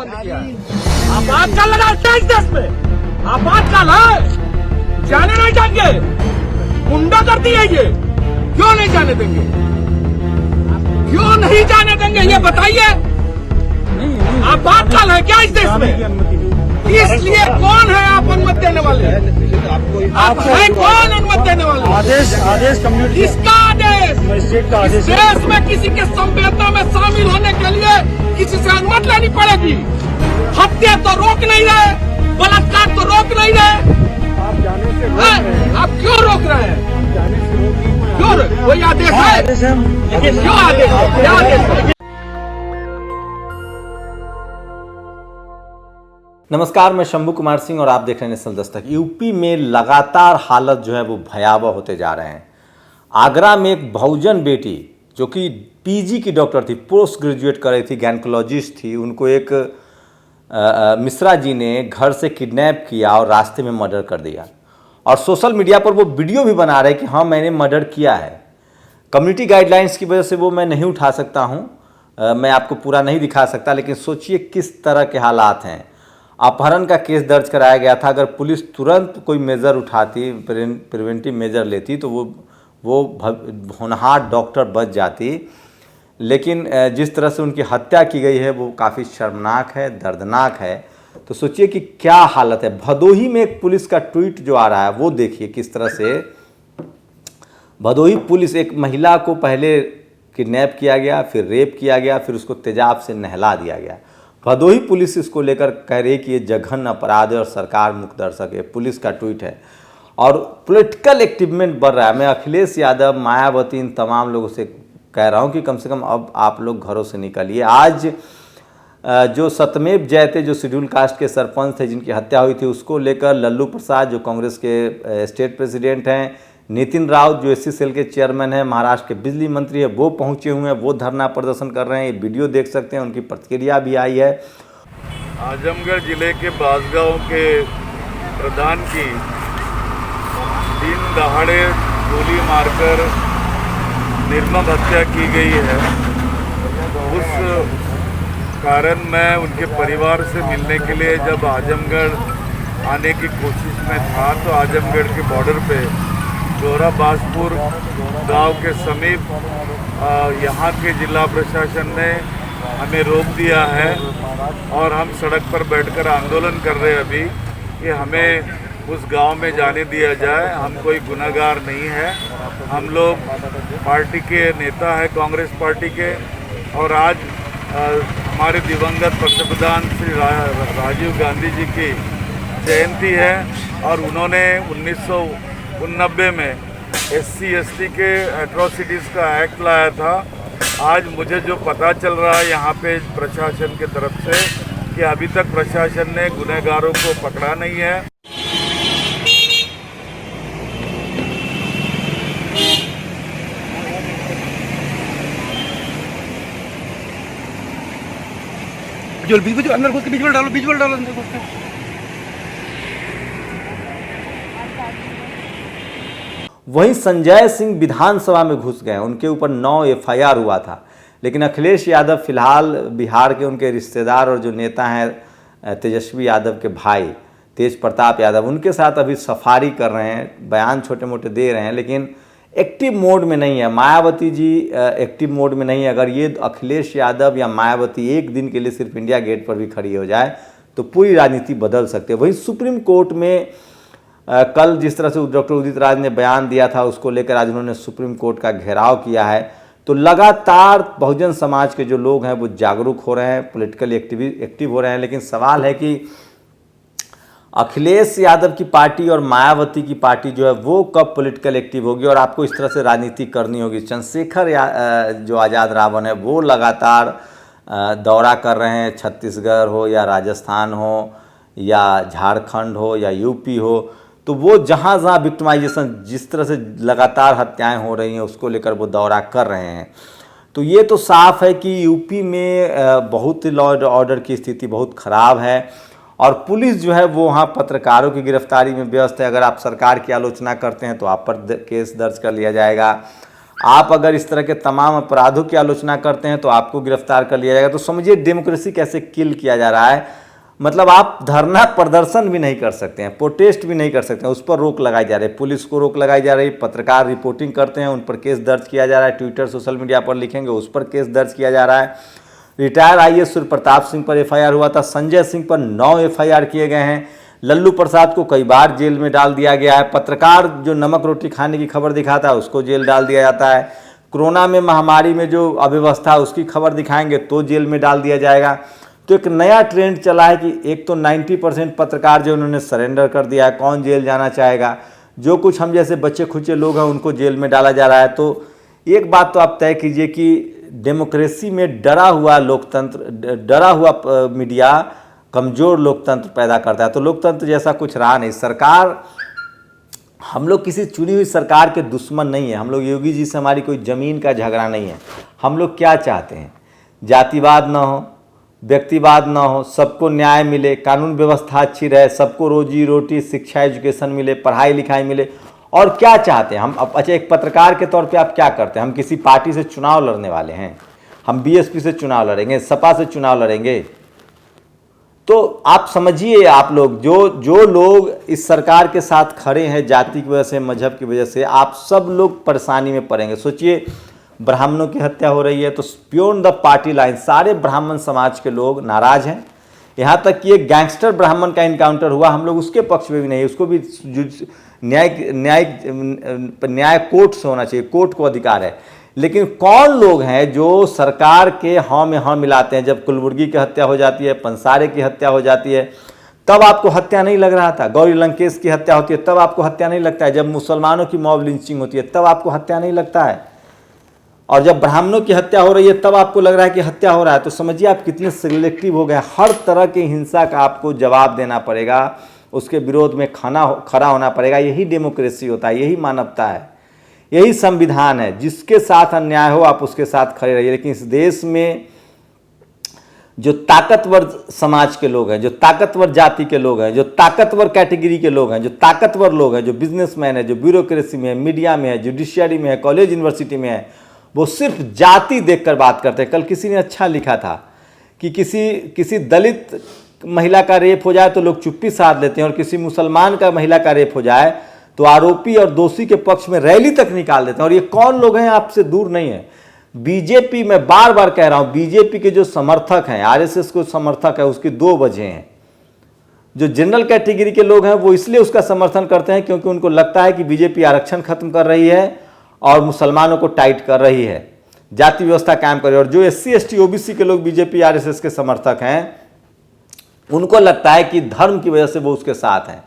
बंद किया है। आपातकाल लगा क्या इस देश में? आपातकाल है, जाने नहीं देंगे, गुंडा कर दिया ये, क्यों नहीं जाने देंगे? क्यों नहीं जाने देंगे ये बताइए। आपातकाल है क्या इस देश में? इसलिए कौन है आप अनुमति देने वाले? आप है कौन अनुमति देने वाले? आदेश कम्युनिटी किसका आदेश? मजिस्ट्रेट का इस आदेश। देश में किसी के संवेदना में शामिल होने के लिए किसी से अनुमति लेनी पड़ेगी। हत्या तो रोक नहीं रहे, बलात्कार तो रोक नहीं रहे, आप जाने से रोक रहे हैं। आप क्यों रोक रहे हैं? जाने से रोक नहीं पाए। क्यों? कोई आदेश है? आदेश है। क्यों आदेश है? क्या आदेश है? नमस्कार, मैं शंभू कुमार सिंह और आप देख रहे हैं नेशनल दस्तक। यूपी में लगातार हालत जो है वो भयावह होते जा रहे हैं। आगरा में एक बहुजन बेटी जो कि पीजी की डॉक्टर थी, पोस्ट ग्रेजुएट कर रही थी, गायनेकोलॉजिस्ट थी, उनको एक मिश्रा जी ने घर से किडनैप किया और रास्ते में मर्डर कर दिया। और सोशल मीडिया पर वो वीडियो भी बना रहे कि हाँ मैंने मर्डर किया है। कम्युनिटी गाइडलाइंस की वजह से वो मैं नहीं उठा सकता हूँ, मैं आपको पूरा नहीं दिखा सकता, लेकिन सोचिए किस तरह के हालात हैं। अपहरण का केस दर्ज कराया गया था। अगर पुलिस तुरंत कोई मेजर उठाती, प्रिवेंटिव मेजर लेती तो वो होनहार डॉक्टर बच जाती। लेकिन जिस तरह से उनकी हत्या की गई है वो काफ़ी शर्मनाक है, दर्दनाक है। तो सोचिए कि क्या हालत है। भदोही में एक पुलिस का ट्वीट जो आ रहा है वो देखिए किस तरह से भदोही पुलिस, एक महिला को पहले किडनैप किया गया, फिर रेप किया गया, फिर उसको तेजाब से नहला दिया गया। भदोही पुलिस इसको लेकर कह रही है कि ये जघन्य अपराध है और सरकार मुक्त दर्शक है। पुलिस का ट्वीट है और पॉलिटिकल एक्टिवमेंट बढ़ रहा है। मैं अखिलेश यादव, मायावती, इन तमाम लोगों से कह रहा हूँ कि कम से कम अब आप लोग घरों से निकलिए। आज जो सत्यमेव जयते, जो शेड्यूल कास्ट के सरपंच थे जिनकी हत्या हुई थी, उसको लेकर लल्लू प्रसाद जो कांग्रेस के स्टेट प्रेसिडेंट हैं, नितिन राउत जो एससी सेल के चेयरमैन हैं, महाराष्ट्र के बिजली मंत्री है, वो पहुंचे हुए हैं, वो धरना प्रदर्शन कर रहे हैं। ये वीडियो देख सकते हैं, उनकी प्रतिक्रिया भी आई है। आजमगढ़ जिले के बासगांव के प्रधान की दिन दहाड़े गोली मारकर निर्मम हत्या की गई है। उस कारण मैं उनके परिवार से मिलने के लिए जब आजमगढ़ आने की कोशिश में था तो आजमगढ़ के बॉर्डर पे जोरा बासपुर गांव के समीप यहाँ के जिला प्रशासन ने हमें रोक दिया है और हम सड़क पर बैठकर आंदोलन कर रहे हैं अभी कि हमें उस गांव में जाने दिया जाए। हम कोई गुनहगार नहीं है, हम लोग पार्टी के नेता हैं, कांग्रेस पार्टी के। और आज हमारे दिवंगत पंतप्रधान श्री राजीव गांधी जी की जयंती है और उन्होंने 1989 में SC/ST के एट्रोसिटीज़ का एक्ट लाया था। आज मुझे जो पता चल रहा है यहाँ पे प्रशासन के तरफ से कि अभी तक प्रशासन ने गुनहगारों को पकड़ा नहीं है। बीच में अंदर घुस के बीच में डालो अंदर घुस के। वहीं संजय सिंह विधानसभा में घुस गए, उनके ऊपर 9 FIR हुआ था। लेकिन अखिलेश यादव फिलहाल बिहार के उनके रिश्तेदार और जो नेता हैं तेजस्वी यादव के भाई तेज प्रताप यादव, उनके साथ अभी सफारी कर रहे हैं, बयान छोटे मोटे दे रहे हैं, लेकिन एक्टिव मोड में नहीं है। मायावती जी एक्टिव मोड में नहीं है। अगर ये अखिलेश यादव या मायावती एक दिन के लिए सिर्फ इंडिया गेट पर भी खड़ी हो जाए तो पूरी राजनीति बदल सकती है। वहीं सुप्रीम कोर्ट में कल जिस तरह से डॉक्टर उदित राज ने बयान दिया था उसको लेकर आज उन्होंने सुप्रीम कोर्ट का घेराव किया है। तो लगातार बहुजन समाज के जो लोग हैं वो जागरूक हो रहे हैं, पॉलिटिकली एक्टिव हो रहे हैं। लेकिन सवाल है कि अखिलेश यादव की पार्टी और मायावती की पार्टी जो है वो कब पॉलिटिकल एक्टिव होगी और आपको इस तरह से राजनीति करनी होगी। चंद्रशेखर जो आज़ाद रावण है वो लगातार दौरा कर रहे हैं, छत्तीसगढ़ हो या राजस्थान हो या झारखंड हो या यूपी हो। तो वो जहाँ जहाँ विक्टिमाइजेशन, जिस तरह से लगातार हत्याएं हो रही हैं उसको लेकर वो दौरा कर रहे हैं। तो ये तो साफ है कि यूपी में बहुत लॉ एंड ऑर्डर की स्थिति बहुत ख़राब है और पुलिस जो है वो वहाँ पत्रकारों की गिरफ्तारी में व्यस्त है। अगर आप सरकार की आलोचना करते हैं तो आप पर केस दर्ज कर लिया जाएगा। आप अगर इस तरह के तमाम अपराधों की आलोचना करते हैं तो आपको गिरफ्तार कर लिया जाएगा। तो समझिए डेमोक्रेसी कैसे किल किया जा रहा है। मतलब आप धरना प्रदर्शन भी नहीं कर सकते हैं, प्रोटेस्ट भी नहीं कर सकते हैं, उस पर रोक लगाई जा रही है, पुलिस को रोक लगाई जा रही है, पत्रकार रिपोर्टिंग करते हैं उन पर केस दर्ज किया जा रहा है, ट्विटर सोशल मीडिया पर लिखेंगे उस पर केस दर्ज किया जा रहा है। रिटायर आईएएस सूर्य प्रताप सिंह पर एफआईआर हुआ था, संजय सिंह पर 9 एफआईआर किए गए हैं, लल्लू प्रसाद को कई बार जेल में डाल दिया गया है, पत्रकार जो नमक रोटी खाने की खबर दिखाता है उसको जेल डाल दिया जाता है, कोरोना में महामारी में जो अव्यवस्था उसकी खबर दिखाएंगे तो जेल में डाल दिया जाएगा। तो एक नया ट्रेंड चला है कि एक तो 90% पत्रकार जो उन्होंने सरेंडर कर दिया है, कौन जेल जाना चाहेगा, जो कुछ हम जैसे बच्चे खुचे लोग हैं उनको जेल में डाला जा रहा है। तो एक बात तो आप तय कीजिए कि डेमोक्रेसी में डरा हुआ लोकतंत्र, डरा हुआ मीडिया कमज़ोर लोकतंत्र पैदा करता है। तो लोकतंत्र जैसा कुछ रहा नहीं। सरकार, हम लोग किसी चुनी हुई सरकार के दुश्मन नहीं है, हम लोग योगी जी से हमारी कोई ज़मीन का झगड़ा नहीं है। हम लोग क्या चाहते हैं, जातिवाद ना हो, व्यक्तिवाद ना हो, सबको न्याय मिले, कानून व्यवस्था अच्छी रहे, सबको रोजी रोटी शिक्षा एजुकेशन मिले, पढ़ाई लिखाई मिले। और क्या चाहते हैं हम? अच्छा, एक पत्रकार के तौर पे आप क्या करते हैं? हम किसी पार्टी से चुनाव लड़ने वाले हैं, हम बीएसपी से चुनाव लड़ेंगे, सपा से चुनाव लड़ेंगे। तो आप समझिए, आप लोग जो लोग इस सरकार के साथ खड़े हैं जाति की वजह से, मजहब की वजह से, आप सब लोग परेशानी में पड़ेंगे। सोचिए, ब्राह्मणों की हत्या हो रही है तो बियॉन्ड द पार्टी लाइन सारे ब्राह्मण समाज के लोग नाराज हैं। यहाँ तक कि एक गैंगस्टर ब्राह्मण का इनकाउंटर हुआ, हम लोग उसके पक्ष में भी नहीं, उसको भी न्याय कोर्ट से होना चाहिए, कोर्ट को अधिकार है। लेकिन कौन लोग हैं जो सरकार के हाँ में हाँ मिलाते हैं? जब कुलबुर्गी की हत्या हो जाती है, पंसारे की हत्या हो जाती है, तब आपको हत्या नहीं लग रहा था। गौरी लंकेश की हत्या होती है तब आपको हत्या नहीं लगता है। जब मुसलमानों की मॉब लिंचिंग होती है तब आपको हत्या नहीं लगता है। और जब ब्राह्मणों की हत्या हो रही है तब आपको लग रहा है कि हत्या हो रहा है। तो समझिए आप कितने सिलेक्टिव हो गए। हर तरह की हिंसा का आपको जवाब देना पड़ेगा, उसके विरोध में खड़ा होना पड़ेगा। यही डेमोक्रेसी होता है, यही मानवता है, यही संविधान है। जिसके साथ अन्याय हो आप उसके साथ खड़े रहिए। लेकिन इस देश में जो ताकतवर समाज के लोग हैं, जो ताकतवर जाति के लोग हैं, जो ताकतवर कैटेगरी के लोग हैं, जो ताकतवर लोग हैं, जो बिजनेसमैन है, जो ब्यूरोक्रेसी में है, मीडिया में है, जुडिशियरी में है, कॉलेज यूनिवर्सिटी में है, वो सिर्फ जाति देखकर बात करते हैं। कल किसी ने अच्छा लिखा था कि किसी दलित महिला का रेप हो जाए तो लोग चुप्पी साध लेते हैं, और किसी मुसलमान का महिला का रेप हो जाए तो आरोपी और दोषी के पक्ष में रैली तक निकाल देते हैं। और ये कौन लोग हैं? आपसे दूर नहीं है। बीजेपी, मैं बार बार कह रहा हूं, बीजेपी के जो समर्थक हैं, आरएसएस को समर्थक है, उसकी दो वजह हैं। जो जनरल कैटेगरी के लोग हैं वो इसलिए उसका समर्थन करते हैं क्योंकि उनको लगता है कि बीजेपी आरक्षण खत्म कर रही है और मुसलमानों को टाइट कर रही है, जाति व्यवस्था कायम कर रही है। और जो एससी एसटी ओबीसी के लोग बीजेपी आरएसएस के समर्थक हैं, उनको लगता है कि धर्म की वजह से वो उसके साथ हैं।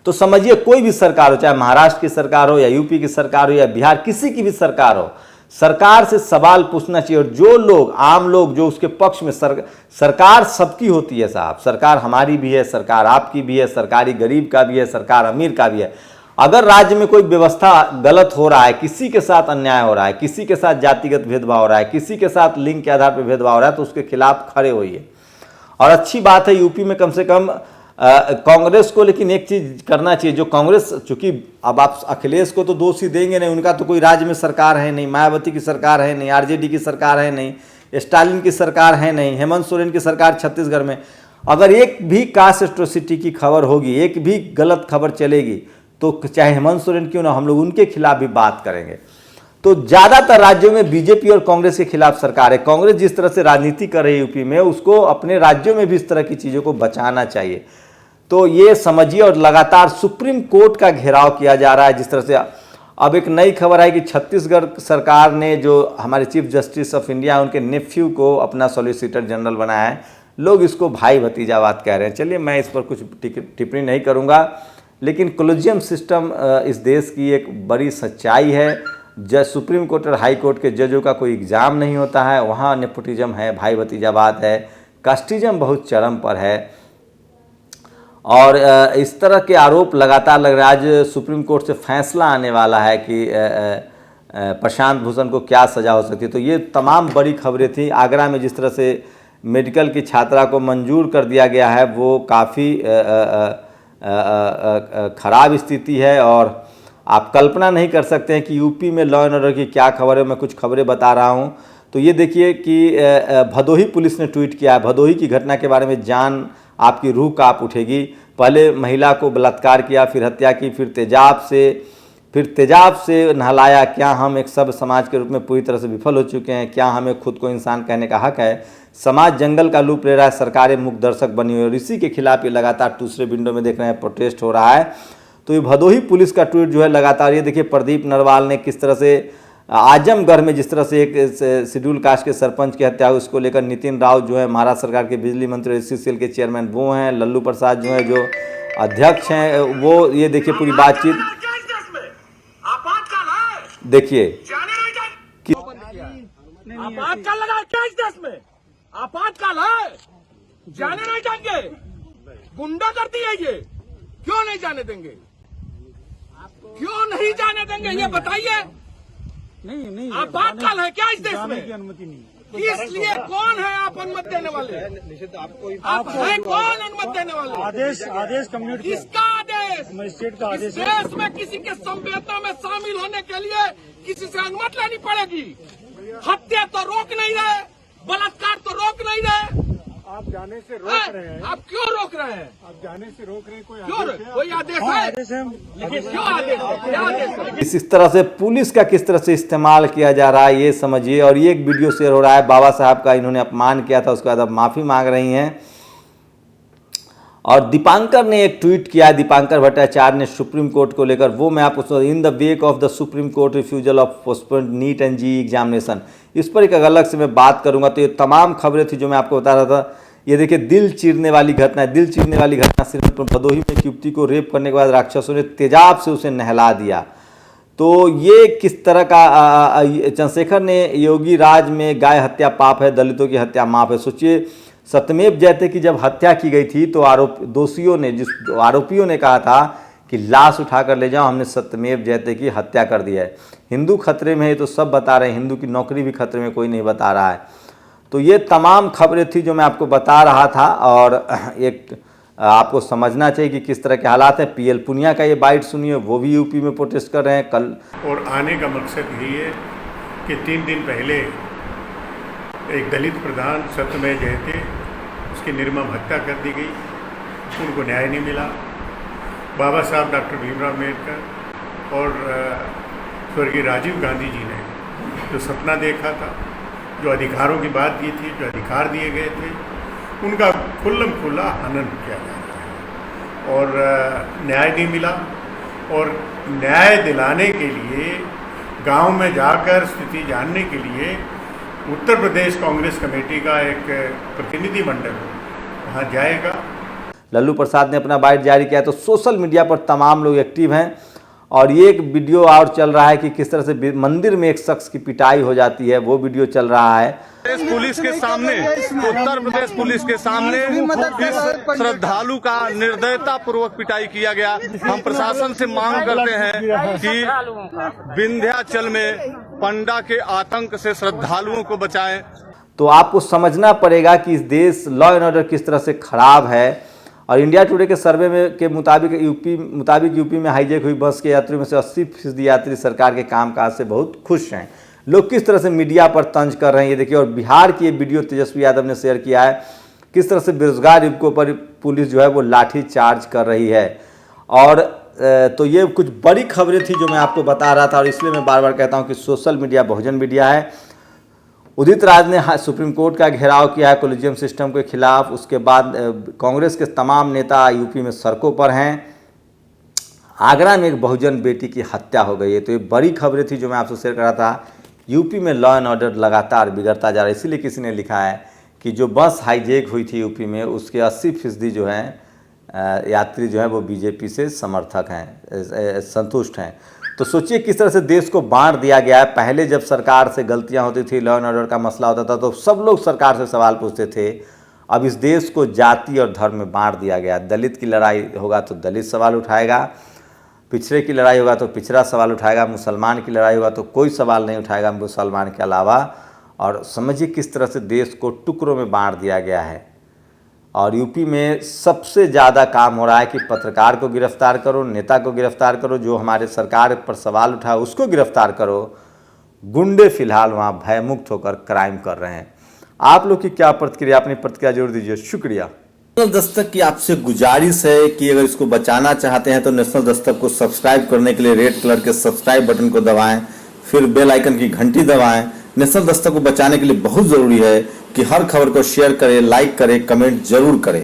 तो समझिए, कोई भी सरकार हो, चाहे महाराष्ट्र की सरकार हो या यूपी की सरकार हो या बिहार, किसी की भी सरकार हो, सरकार से सवाल पूछना चाहिए। और जो लोग, आम लोग जो उसके पक्ष में, सरकार सबकी होती है साहब, सरकार हमारी भी है, सरकार आपकी भी है, सरकारी गरीब का भी है, सरकार अमीर का भी है। अगर राज्य में कोई व्यवस्था गलत हो रहा है, किसी के साथ अन्याय हो रहा है, किसी के साथ जातिगत भेदभाव हो रहा है, किसी के साथ लिंग के आधार पर भेदभाव हो रहा है, तो उसके खिलाफ खड़े होइए। और अच्छी बात है यूपी में कम से कम कांग्रेस को, लेकिन एक चीज करना चाहिए, जो कांग्रेस, चूंकि अब आप अखिलेश को तो दोष ही देंगे नहीं, उनका तो कोई राज्य में सरकार है नहीं, मायावती की सरकार है नहीं, आरजेडी की सरकार है नहीं, स्टालिन की सरकार है नहीं, हेमंत सोरेन की सरकार छत्तीसगढ़ में। अगर एक भी कास्ट एट्रोसिटी की खबर होगी, एक भी गलत खबर चलेगी, तो चाहे हेमंत सोरेन क्यों ना, हम लोग उनके खिलाफ भी बात करेंगे। तो ज़्यादातर राज्यों में बीजेपी और कांग्रेस के खिलाफ सरकार है। कांग्रेस जिस तरह से राजनीति कर रही है यूपी में, उसको अपने राज्यों में भी इस तरह की चीज़ों को बचाना चाहिए। तो ये समझिए। और लगातार सुप्रीम कोर्ट का घेराव किया जा रहा है जिस तरह से। अब एक नई खबर है कि छत्तीसगढ़ सरकार ने, जो हमारे चीफ जस्टिस ऑफ इंडिया, उनके नेफ्यू को अपना सॉलिसिटर जनरल बनाया है। लोग इसको भाई भतीजावाद कह रहे हैं। चलिए, मैं इस पर कुछ टिप्पणी नहीं करूँगा, लेकिन कोलिजियम सिस्टम इस देश की एक बड़ी सच्चाई है। सुप्रीम कोर्ट और हाई कोर्ट के जजों का कोई एग्ज़ाम नहीं होता है, वहाँ नेपोटिज्म है, भाई भतीजावाद है, कास्टिज्म बहुत चरम पर है। और इस तरह के आरोप लगातार लग रहे हैं। आज सुप्रीम कोर्ट से फैसला आने वाला है कि प्रशांत भूषण को क्या सज़ा हो सकती है। तो ये तमाम बड़ी खबरें थी। आगरा में जिस तरह से मेडिकल की छात्रा को मंजूर कर दिया गया है, वो काफ़ी ख़राब स्थिति है। और आप कल्पना नहीं कर सकते हैं कि यूपी में लॉ एंड ऑर्डर की क्या खबर है। मैं कुछ खबरें बता रहा हूं। तो ये देखिए कि भदोही पुलिस ने ट्वीट किया है। भदोही की घटना के बारे में जान आपकी रूह कांप उठेगी। पहले महिला को बलात्कार किया, फिर हत्या की, फिर तेजाब से नहलाया। क्या हम एक सब समाज के रूप में पूरी तरह से विफल हो चुके हैं? क्या हमें खुद को इंसान कहने का हक है? समाज जंगल का लूप ले रहा है, सरकारें मूक दर्शक बनी हुई है और इसी के खिलाफ ये लगातार दूसरे विंडो में देख रहे हैं प्रोटेस्ट हो रहा है। तो ये भदोही पुलिस का ट्वीट जो है लगातार, ये देखिए प्रदीप नरवाल ने किस तरह से आजमगढ़ में जिस तरह से एक शेड्यूल कास्ट के सरपंच की हत्या हुई, उसको लेकर नितिन राव जो है महाराष्ट्र सरकार के बिजली मंत्री, एससीसीएल के चेयरमैन वो हैं, लल्लू प्रसाद जो है जो अध्यक्ष हैं वो, ये देखिए पूरी बातचीत देखिए। आपातकाल लगा है क्या इस देश में? आपातकाल है, जाने नहीं देंगे। गुंडा करती है ये, क्यों नहीं जाने देंगे? क्यों नहीं जाने देंगे ये बताइए। नहीं आपातकाल है क्या इस देश में? अनुमति नहीं। इसलिए कौन है आप अनुमति देने वाले? आप हैं कौन अनुमति देने वाले? आदेश कम्युनिटी किसका आदेश? मजिस्ट्रेट का इस देश में किसी के संवेदना में शामिल होने के लिए किसी से अनुमति लेनी पड़ेगी। हत्या तो रोक नहीं रहे, बलात्कार तो रोक नहीं रहे। आप जाने से रोक रहे हैं। आप क्यों रोक रहे हैं? आप जाने से रोक रहे हैं। कोई आदेश है? क्यों आदेश है? क्या आदेश है? इस तरह से पुलिस का किस तरह से इस्तेमाल किया जा रहा है ये समझिए। और ये एक वीडियो शेयर हो रहा है, बाबा साहब का इन्होंने अपमान किया था, उसके बाद अब माफ़ी मांग रही हैं। और दीपांकर ने एक ट्वीट किया है, दीपांकर भट्टाचार्य ने सुप्रीम कोर्ट को लेकर, वो मैं आपको in the wake of the supreme court refusal of postponed NEET and JEE examination, इस पर एक अलग से मैं बात करूंगा। तो ये तमाम खबरें थी जो मैं आपको बता रहा था। ये देखिए दिल चीरने वाली घटना है। दिल चीरने वाली घटना सिर्फ भदोही में एक युवती को रेप करने के बाद राक्षसों ने तेजाब से उसे नहला दिया। तो ये किस तरह का चंद्रशेखर ने योगी राज में गाय हत्या पाप है, दलितों की हत्या माफ है। सोचिए सत्यमेव जयते की जब हत्या की गई थी तो आरोपियों ने कहा था कि लाश उठाकर ले जाओ, हमने सत्यमेव जयते की हत्या कर दी है। हिंदू खतरे में है तो सब बता रहे हैं, हिंदू की नौकरी भी खतरे में, कोई नहीं बता रहा है। तो ये तमाम खबरें थी जो मैं आपको बता रहा था। और एक आपको समझना चाहिए कि किस तरह के हालात हैं। पीएल पुनिया का ये बाइट सुनिए, वो भी यूपी में प्रोटेस्ट कर रहे हैं कल। और आने का मकसद यही है कि 3 दिन पहले एक दलित प्रधान सत्यमेव जयते, उसकी निर्मम हत्या कर दी गई, उनको न्याय नहीं मिला। बाबा साहब डॉक्टर भीमराव अम्बेडकर और स्वर्गीय राजीव गांधी जी ने जो सपना देखा था, जो अधिकारों की बात की थी, जो अधिकार दिए गए थे, उनका खुल्लम खुल्ला हनन किया जा रहा है और न्याय नहीं मिला। और न्याय दिलाने के लिए गांव में जाकर स्थिति जानने के लिए उत्तर प्रदेश कांग्रेस कमेटी का एक प्रतिनिधि मंडल वहाँ जाएगा। लल्लू प्रसाद ने अपना बाइट जारी किया। तो सोशल मीडिया पर तमाम लोग एक्टिव हैं। और ये एक वीडियो और चल रहा है कि किस तरह से मंदिर में एक शख्स की पिटाई हो जाती है, वो वीडियो चल रहा है। पुलिस के सामने, उत्तर प्रदेश पुलिस के सामने इस श्रद्धालु का निर्दयता पूर्वक पिटाई किया गया। हम प्रशासन से मांग करते हैं कि विंध्याचल में पंडा के आतंक से श्रद्धालुओं को बचाएं। तो आपको समझना पड़ेगा कि इस देश लॉ एंड ऑर्डर किस तरह से खराब है। और इंडिया टुडे के सर्वे में के मुताबिक यूपी में हाईजैक हुई बस के यात्रियों में से 80% यात्री सरकार के कामकाज से बहुत खुश हैं। लोग किस तरह से मीडिया पर तंज कर रहे हैं ये देखिए। और बिहार की ये वीडियो तेजस्वी यादव ने शेयर किया है, किस तरह से बेरोजगार युवकों पर पुलिस जो है वो लाठी चार्ज कर रही है। और तो ये कुछ बड़ी खबरें थी जो मैं आपको बता रहा था। और इसलिए मैं बार बार कहता हूँ कि सोशल मीडिया बहुजन मीडिया है। उदित राज ने सुप्रीम कोर्ट का घेराव किया है कोलिजियम सिस्टम के खिलाफ। उसके बाद कांग्रेस के तमाम नेता यूपी में सड़कों पर हैं। आगरा में एक बहुजन बेटी की हत्या हो गई है। तो ये बड़ी खबरें थी जो मैं आपसे शेयर कर रहा था। यूपी में लॉ एंड ऑर्डर लगातार बिगड़ता जा रहा है। इसीलिए किसी ने लिखा है कि जो बस हाईजैक हुई थी यूपी में, उसके 80% जो हैं यात्री जो हैं वो बीजेपी से समर्थक हैं, संतुष्ट हैं। तो सोचिए किस तरह से देश को बांट दिया गया है। पहले जब सरकार से गलतियां होती थी, लॉ एंड ऑर्डर का मसला होता था, तो सब लोग सरकार से सवाल पूछते थे। अब इस देश को जाति और धर्म में बांट दिया गया। दलित की लड़ाई होगा तो दलित सवाल उठाएगा, पिछड़े की लड़ाई होगा तो पिछड़ा सवाल उठाएगा, मुसलमान की लड़ाई होगा तो कोई सवाल नहीं उठाएगा मुसलमान के अलावा। और समझिए किस तरह से देश को टुकड़ों में बांट दिया गया है। और यूपी में सबसे ज़्यादा काम हो रहा है कि पत्रकार को गिरफ्तार करो, नेता को गिरफ्तार करो, जो हमारे सरकार पर सवाल उठाए उसको गिरफ्तार करो। गुंडे फिलहाल वहाँ भयमुक्त होकर क्राइम कर रहे हैं। आप लोग की क्या प्रतिक्रिया, अपनी प्रतिक्रिया जरूर दीजिए। शुक्रिया। नेशनल दस्तक की आपसे गुजारिश है कि अगर इसको बचाना चाहते हैं तो नेशनल दस्तक को सब्सक्राइब करने के लिए रेड कलर के सब्सक्राइब बटन को दबाएं, फिर बेल आइकन की घंटी दबाएं। नेशनल दस्तक को बचाने के लिए बहुत जरूरी है कि हर खबर को शेयर करें, लाइक करें, कमेंट जरूर करें।